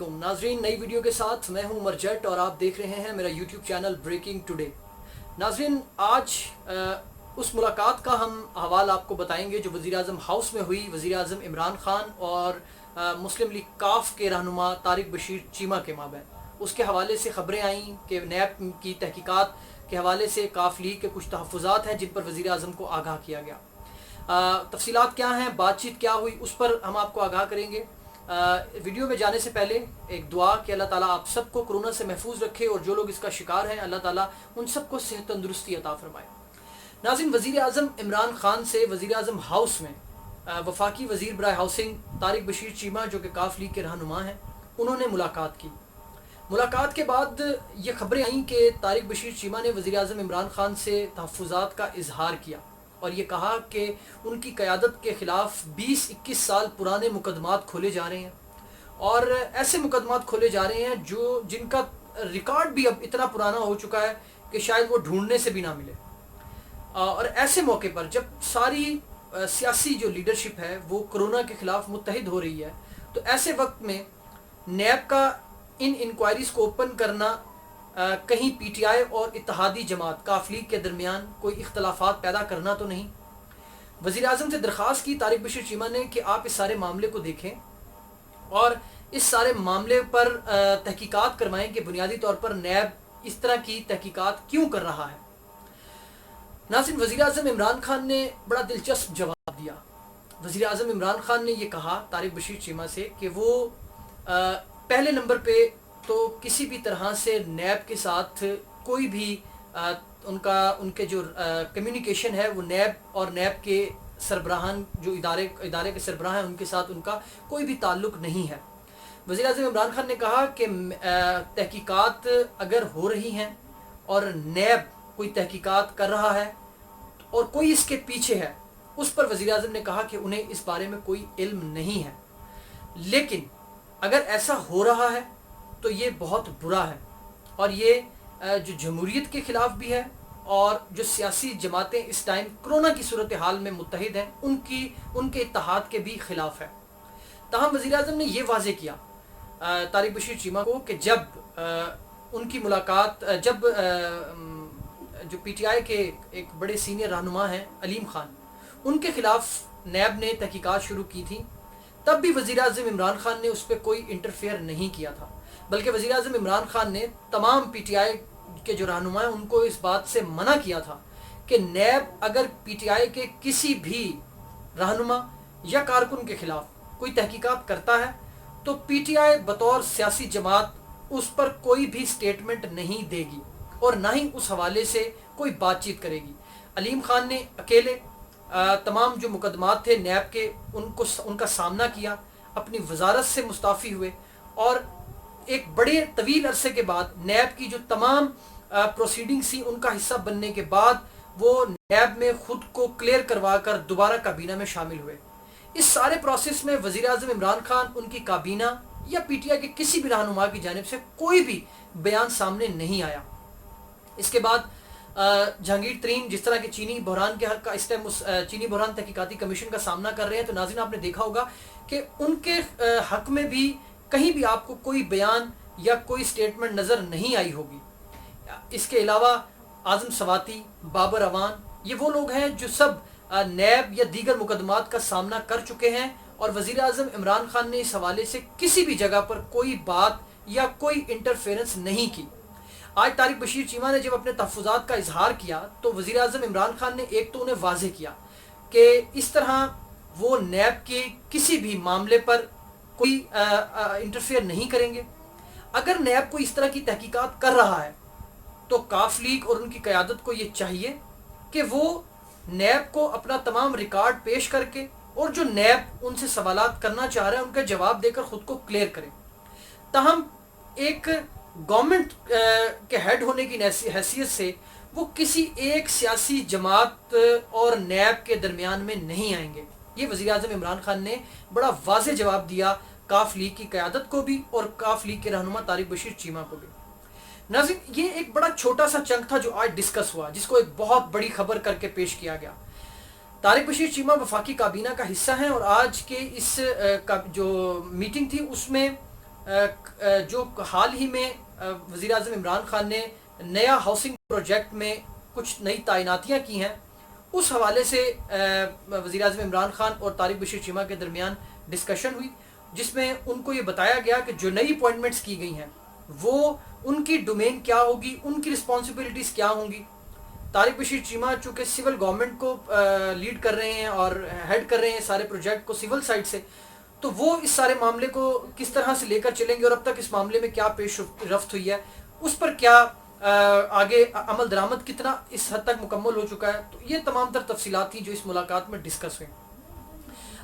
नाजरीन, नई वीडियो के साथ मैं हूं उमर जट और आप देख रहे हैं मेरा यूट्यूब चैनल ब्रेकिंग टुडे। नाजरीन, आज उस मुलाकात का हम अहवाल आपको बताएंगे जो वज़ीर आज़म हाउस में हुई वज़ीर आज़म इमरान खान और मुस्लिम लीग काफ के रहनुमा तारिक बशीर चीमा के माबैन। उसके हवाले से ख़बरें आईं कि नैब की तहकीकात के हवाले से काफ लीग के कुछ तहफ़्फ़ुज़ात हैं जिन पर वज़ीर आज़म को आगाह किया गया। तफसीलात क्या हैं, बातचीत क्या हुई, उस पर हम आपको आगाह करेंगे। वीडियो में जाने से पहले एक दुआ कि अल्लाह ताला आप सबको कोरोना से महफूज रखे और जो लोग इसका शिकार हैं अल्लाह ताला उन सबको सेहत तंदुरुस्ती अता फरमाए। नाज़रीन, वज़ीर आज़म इमरान खान से वज़ीर आज़म हाउस में वफाकी वज़ीर बराए हाउसिंग तारिक बशीर चीमा जो कि काफ लीग के रहनुमा हैं, उन्होंने मुलाकात की। मुलाकात के बाद ये खबरें आईं कि तारिक बशीर चीमा ने वज़ीर आज़म इमरान खान से तहफ़्फ़ुज़ात का इजहार किया और ये कहा कि उनकी क़यादत के ख़िलाफ़ 20-21 साल पुराने मुकदमात खोले जा रहे हैं और ऐसे मुकदमात खोले जा रहे हैं जिनका रिकॉर्ड भी अब इतना पुराना हो चुका है कि शायद वो ढूंढने से भी ना मिले। और ऐसे मौके पर जब सारी सियासी जो लीडरशिप है वो कोरोना के ख़िलाफ़ मुत्तहिद हो रही है, तो ऐसे वक्त में नैब का इन इंक्वायरीज़ को ओपन करना कहीं पीटीआई और इत्तेहादी जमात काफ लीग के दरमियान कोई इख्तलाफात पैदा करना तो नहीं। वज़ीर आज़म से दरख्वास्त की तारिक बशीर चीमा ने कि आप इस सारे मामले को देखें और इस सारे मामले पर तहकीकात करवाएं कि बुनियादी तौर पर नैब इस तरह की तहकीकात क्यों कर रहा है। नाज़रीन, वज़ीर आज़म इमरान खान ने बड़ा दिलचस्प जवाब दिया। वज़ीर आज़म इमरान खान ने यह कहा तारिक बशीर चीमा से कि वो पहले नंबर पे तो किसी भी तरह से नैब के साथ कोई भी उनके जो कम्युनिकेशन है वो नैब और नैब के सरबराहान जो इदारे के सरबराह हैं उनके साथ उनका कोई भी ताल्लुक़ नहीं है। वज़ीर आज़म इमरान खान ने कहा कि तहकीकात अगर हो रही हैं और नैब कोई तहकीकात कर रहा है और कोई इसके पीछे है, उस पर वज़ीर आज़म ने कहा कि उन्हें इस बारे में कोई इल्म नहीं है, लेकिन अगर ऐसा हो रहा है तो ये बहुत बुरा है और ये जो जमहूरियत के ख़िलाफ़ भी है और जो सियासी जमातें इस टाइम कोरोना की सूरत हाल में मुत्तहिद हैं उनके इत्तेहाद के भी ख़िलाफ़ है। ताहम वज़ीर आज़म ने ये वाज़ेह किया तारिक बशीर चीमा को कि जब उनकी मुलाकात जो पीटीआई के एक बड़े सीनियर रहनुमा हैं अलीम खान, उनके ख़िलाफ़ नैब ने तहकीकात शुरू की थी, तब भी वज़ीर आज़म इमरान खान ने उस पर कोई इंटरफेयर नहीं किया था, बल्कि वज़ीर आज़म इमरान खान ने तमाम पीटीआई के जो रहनुमा हैं उनको इस बात से मना किया था कि नैब अगर पीटीआई के किसी भी रहनुमा या कारकुन के ख़िलाफ़ कोई तहकीकात करता है तो पीटीआई बतौर सियासी जमात उस पर कोई भी स्टेटमेंट नहीं देगी और ना ही उस हवाले से कोई बातचीत करेगी। अलीम खान ने अकेले तमाम जो मुकदमात थे नैब के उनका सामना किया, अपनी वजारत से मुस्ताफ़ी हुए और एक बड़े तवील अरसे के बाद नैब की जो तमाम प्रोसीडिंग्स थी उनका हिस्सा बनने के बाद वो नैब में ख़ुद को क्लियर करवा कर दोबारा काबीना में शामिल हुए। इस सारे प्रोसेस में वज़ीर आज़म इमरान खान, उनकी काबीना या पीटीआई के किसी भी रहनुमा की जानिब से कोई भी बयान सामने नहीं आया। इसके बाद जहांगीर तरीन जिस तरह के चीनी बहरान के हक का इस टाइम चीनी बहरान तहकीकाती कमीशन का सामना कर रहे हैं, तो नाज़रीन आपने देखा होगा कि उनके हक में भी कहीं भी आपको कोई बयान या कोई स्टेटमेंट नज़र नहीं आई होगी। इसके अलावा आज़म सवाती, बाबर अवान, ये वो लोग हैं जो सब नैब या दीगर मुकदमात का सामना कर चुके हैं और वज़ीर आज़म इमरान खान ने इस हवाले से किसी भी जगह पर कोई बात या कोई इंटरफेरेंस नहीं की। आज तारिक बशीर चीमा ने जब अपने तहफ़्फ़ुज़ात का इजहार किया तो वज़ीर आज़म इमरान खान ने एक तो उन्हें वाज़ेह किया कि इस तरह वो नैब के किसी भी मामले पर कोई इंटरफेयर नहीं करेंगे। अगर नैब कोई इस तरह की तहकीकात कर रहा है तो काफ लीग और उनकी क़यादत को ये चाहिए कि वो नैब को अपना तमाम रिकॉर्ड पेश करके और जो नैब उनसे सवालात करना चाह रहा है उनका जवाब देकर ख़ुद को क्लियर करें। ताहम एक गवर्नमेंट के हेड होने की हैसियत से वो किसी एक सियासी जमात और नैब के दरमियान में नहीं आएंगे। ये वज़ीर आज़म इमरान खान ने बड़ा वाज़ेह जवाब दिया काफ लीग की क़यादत को भी और काफ लीग के रहनुमा तारिक बशीर चीमा को भी। नाज़रीन, ये एक बड़ा छोटा सा चंक था जो आज डिस्कस हुआ, जिसको एक बहुत बड़ी खबर करके पेश किया गया। तारिक बशीर चीमा वफाकी काबीना का हिस्सा हैं और आज के इस जो मीटिंग थी उसमें جو حال ہی میں وزیر اعظم عمران خان نے نیا ہاؤسنگ پروجیکٹ میں کچھ نئی تعیناتیاں کی ہیں، اس حوالے سے وزیر اعظم عمران خان اور طارق بشیر چیمہ کے درمیان ڈسکشن ہوئی، جس میں ان کو یہ بتایا گیا کہ جو نئی اپوائنٹمنٹس کی گئی ہیں وہ ان کی ڈومین کیا ہوگی، ان کی رسپانسبلٹیز کیا ہوں گی۔ طارق بشیر چیمہ چونکہ سول گورنمنٹ کو لیڈ کر رہے ہیں اور ہیڈ کر رہے ہیں سارے پروجیکٹ کو سول سائڈ سے، تو وہ اس سارے معاملے کو کس طرح سے لے کر چلیں گے اور اب تک اس معاملے میں کیا پیش رفت ہوئی ہے، اس پر کیا آگے عمل درآمد کتنا اس حد تک مکمل ہو چکا ہے، تو یہ تمام تر تفصیلات تھیں جو اس ملاقات میں ڈسکس ہوئیں۔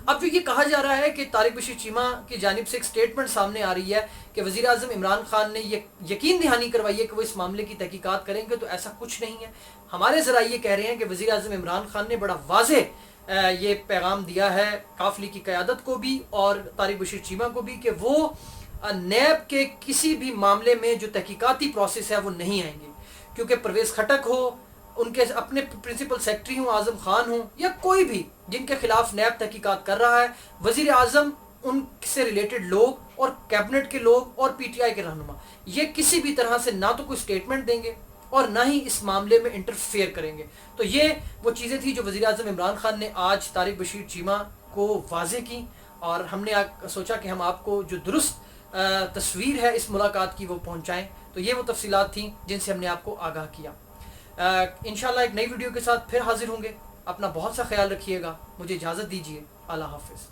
اب جو یہ کہا جا رہا ہے کہ طارق بشیر چیمہ کی جانب سے ایک سٹیٹمنٹ سامنے آ رہی ہے کہ وزیر اعظم عمران خان نے یہ یقین دہانی کروائی ہے کہ وہ اس معاملے کی تحقیقات کریں گے، تو ایسا کچھ نہیں ہے۔ ہمارے ذرائع یہ کہہ رہے ہیں کہ وزیر اعظم عمران خان نے بڑا واضح یہ پیغام دیا ہے قافلے کی قیادت کو بھی اور طارق بشیر چیمہ کو بھی کہ وہ نیب کے کسی بھی معاملے میں جو تحقیقاتی پروسیس ہے وہ نہیں آئیں گے، کیونکہ پرویز خٹک ہو، ان کے اپنے پرنسپل سیکرٹری ہوں اعظم خان ہوں، یا کوئی بھی جن کے خلاف نیب تحقیقات کر رہا ہے، وزیر اعظم، ان سے ریلیٹڈ لوگ اور کیبنٹ کے لوگ اور پی ٹی آئی کے رہنما یہ کسی بھی طرح سے نہ تو کوئی سٹیٹمنٹ دیں گے اور نہ ہی اس معاملے میں انٹرفیئر کریں گے۔ تو یہ وہ چیزیں تھیں جو وزیر اعظم عمران خان نے آج طارق بشیر چیمہ کو واضح کی، اور ہم نے سوچا کہ ہم آپ کو جو درست تصویر ہے اس ملاقات کی وہ پہنچائیں۔ تو یہ وہ تفصیلات تھیں جن سے ہم نے آپ کو آگاہ کیا۔ انشاءاللہ ایک نئی ویڈیو کے ساتھ پھر حاضر ہوں گے۔ اپنا بہت سا خیال رکھیے گا، مجھے اجازت دیجیے، اللہ حافظ۔